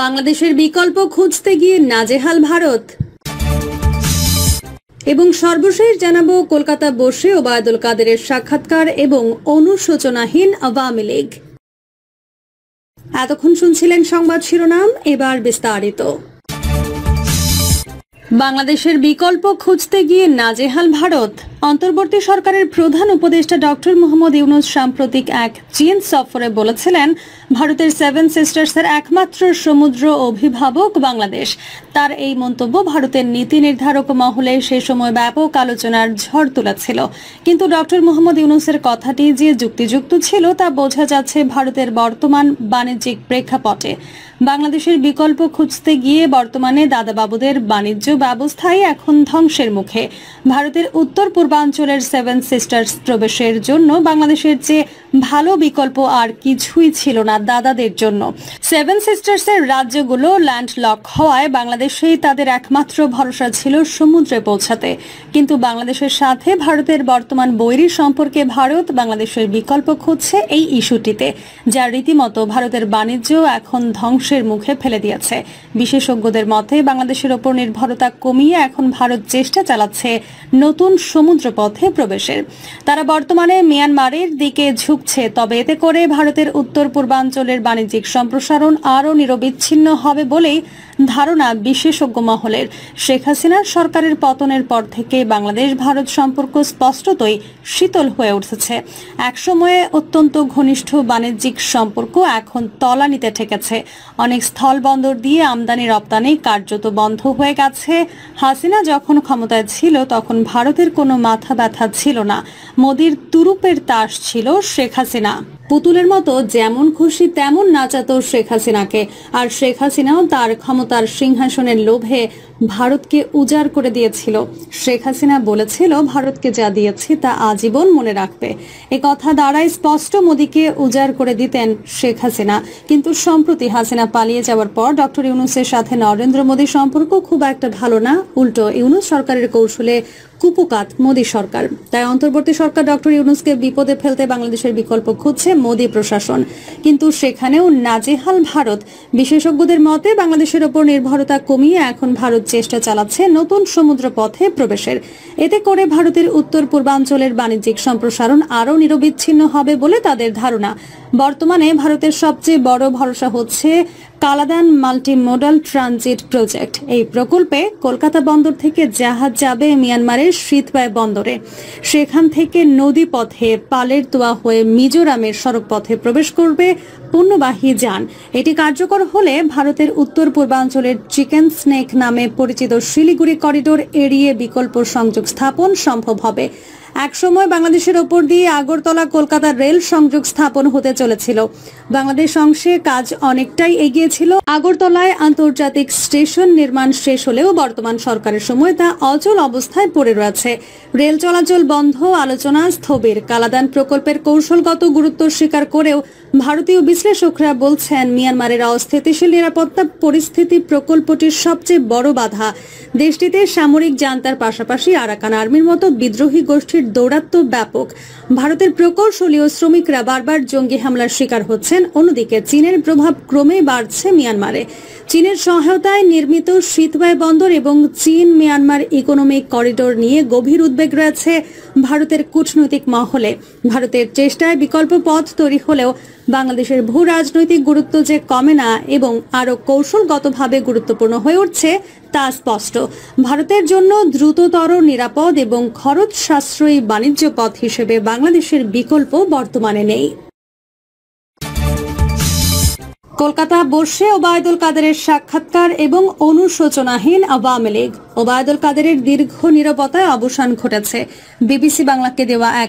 বাংলাদেশের বিকল্প খুঁজতে গিয়ে নাজেহাল ভারত। এবং সর্বশেষ জানাবো কলকাতা বসে ওবায়দুল কাদেরের সাক্ষাৎকার এবং অনুশোচনাহীন আওয়ামী লীগ। এতক্ষণ শুনছিলেন সংবাদ শিরোনাম, এবার বিস্তারিত। বাংলাদেশের বিকল্প খুঁজতে গিয়ে নাজেহাল ভারত। অন্তর্বর্তী সরকারের প্রধান উপদেষ্টা ডক্টর মোহাম্মদ ইউনূস সাম্প্রতিক এক চীন সফরে বলেছিলেন, ভারতের সেভেন সিস্টার্সের একমাত্র সমুদ্র অভিভাবক বাংলাদেশ। তার এই মন্তব্য ভারতের নীতি নির্ধারক মহলে সে সময় ব্যাপক আলোচনার ঝড় তুলেছিল। কিন্তু ডক্টর মোহাম্মদ ইউনূসের কথাটি যে যুক্তিযুক্ত ছিল তা বোঝা যাচ্ছে ভারতের বর্তমান বাণিজ্যিক প্রেক্ষাপটে। বাংলাদেশের বিকল্প খুঁজতে গিয়ে বর্তমানে দাদাবাবুদের বাণিজ্য ব্যবস্থাই এখন ধ্বংসের মুখে। ভারতের উত্তর পূর্বাঞ্চলের সেভেন সিস্টার্স প্রবেশের জন্য বাংলাদেশের চেয়ে ভালো বিকল্প আর কিছুই ছিল না দাদাদের জন্য। সেভেন সিস্টার্সের রাজ্যগুলো ল্যান্ডলক হওয়ায় বাংলাদেশেই তাদের একমাত্র ভরসা ছিল সমুদ্রে পৌঁছাতে। কিন্তু বাংলাদেশের সাথে ভারতের বর্তমান বৈরী সম্পর্কে ভারত বাংলাদেশের বিকল্প খুঁজছে এই ইস্যুটিতে, যা রীতিমতো ভারতের বাণিজ্য এখন ধ্বংসের মুখে ফেলে দিয়েছে। বিশেষজ্ঞদের মতে বাংলাদেশের ওপর নির্ভরতা কমিয়ে এখন ভারত চেষ্টা চালাচ্ছে নতুন সমুদ্র পথে প্রবেশের। তারা বর্তমানে মিয়ানমারের দিকে ঝুঁকছে, তবে এতে করে ভারতের উত্তর পূর্বাঞ্চলের বাণিজ্যিক সম্প্রসারণ আরও নিরবিচ্ছিন্ন হবে বলেই ধারণা বিশেষজ্ঞ মহলের। শেখ হাসিনার সরকারের পতনের পর থেকে বাংলাদেশ ভারত সম্পর্ক স্পষ্টতই শীতল হয়ে উঠেছে। একসময়ে অত্যন্ত ঘনিষ্ঠ বাণিজ্যিক সম্পর্ক এখন তলানিতে ঠেকেছে। অনেক স্থল বন্দর দিয়ে আমদানি রপ্তানি কার্যত বন্ধ হয়ে গেছে। হাসিনা যখন ক্ষমতায় ছিল তখন ভারতের কোনো মাথা ব্যথা ছিল না। মোদির তুরুপের তাস ছিল শেখ হাসিনা। পুতুলের মতো যেমন খুশি তেমন নাচাতো শেখ হাসিনাকে, আর শেখ হাসিনাও তার ক্ষমতার সিংহাসনের লোভে ভারতকে উজাড় করে দিয়েছিল। শেখ হাসিনা বলেছিল, ভারতকে যা দিয়েছি তা আজীবন মনে রাখবে। এ কথা দ্বারাই স্পষ্ট মোদিকে উজাড় করে দিতেন শেখ হাসিনা। কিন্তু সম্প্রতি হাসিনা পালিয়ে যাওয়ার পর ডক্টর ইউনূসের সাথে নরেন্দ্র মোদীর সম্পর্ক খুব একটা ভালো না। উল্টো ইউনূস সরকারের কৌশলে কুপকাত মোদী সরকার। তাই অন্তর্বর্তী সরকার ডক্টর ইউনূসকে বিপদে ফেলতে বাংলাদেশের বিকল্প খুঁজছে মোদী প্রশাসন। কিন্তু সেখানেও নাজেহাল ভারত। বিশেষজ্ঞদের মতে বাংলাদেশের ওপর নির্ভরতা কমিয়ে এখন ভারত চেষ্টা চালাচ্ছে নতুন সমুদ্র পথে প্রবেশের। এতে করে ভারতের উত্তর পূর্বাঞ্চলের বাণিজ্যিক সম্প্রসারণ আরও নিরবিচ্ছিন্ন হবে বলে তাদের ধারণা। বর্তমানে ভারতের সবচেয়ে বড় ভরসা হচ্ছে কালাদান মাল্টিমোডাল ট্রানজিট প্রজেক্ট। এই প্রকল্পে কলকাতা বন্দর থেকে জাহাজ যাবে মিয়ানমারের শীতবাই বন্দরে। সেখান থেকে নদী পথে পালেরতোয়া হয়ে মিজোরামের সড়ক পথে প্রবেশ করবে পণ্যবাহী যান। এটি কার্যকর হলে ভারতের উত্তর পূর্বাঞ্চলের চিকেন স্নেক নামে পরিচিত শিলিগুড়ি করিডোর এড়িয়ে বিকল্প সংযোগ স্থাপন সম্ভব হবে। একসময় বাংলাদেশের ওপর দিয়ে আগরতলা কলকাতা রেল সংযোগ স্থাপন হতে চলেছিল। বাংলাদেশ অংশে কাজ অনেকটাই এগিয়েছিল। আগরতলায় আন্তর্জাতিক স্টেশন নির্মাণ শেষ হলেও বর্তমান সরকারের সময় তা অচল অবস্থায় পড়ে রয়েছে। রেল চলাচল বন্ধ, আলোচনা স্থবির। কালাদান প্রকল্পের কৌশলগত গুরুত্ব স্বীকার করেও ভারতীয় বিশ্লেষকরা বলছেন, মিয়ানমারের অস্থিতিশীল নিরাপত্তা পরিস্থিতি প্রকল্পটির সবচেয়ে বড় বাধা। দেশটিতে সামরিক জান্তার পাশাপাশি আরাকান আর্মির মতো বিদ্রোহী গোষ্ঠীর দৌরাত্ম্য ব্যাপক। ভারতের প্রকৌশলী ও শ্রমিকরা বারবার জঙ্গি হামলার শিকার হচ্ছেন। অন্যদিকে চীনের প্রভাব ক্রমেই বাড়ছে মিয়ানমারে। চীনের সহায়তায় নির্মিত শীতবাই বন্দর এবং চীন মিয়ানমার ইকোনমিক করিডোর নিয়ে গভীর উদ্বেগ রয়েছে ভারতের কূটনৈতিক মহলে। ভারতের চেষ্টায় বিকল্প পথ তৈরি হলেও বাংলাদেশের ভূ রাজনৈতিক গুরুত্ব যে কমে না এবং আরও কৌশলগতভাবে গুরুত্বপূর্ণ হয়ে উঠছে তা স্পষ্ট। ভারতের জন্য দ্রুততর, নিরাপদ এবং খরচ সাশ্রয়ী বাণিজ্য পথ হিসেবে বাংলাদেশের বিকল্প বর্তমানে নেই। কলকাতা বসে ওবায়দুল কাদেরের সাক্ষাৎকার এবং অনুশোচনাহীন আওয়ামী লীগ। ওবায়দুল কাদেরের দীর্ঘ নীরবতায় অবসান ঘটেছে। বিবিসি বাংলাকে দেওয়া এক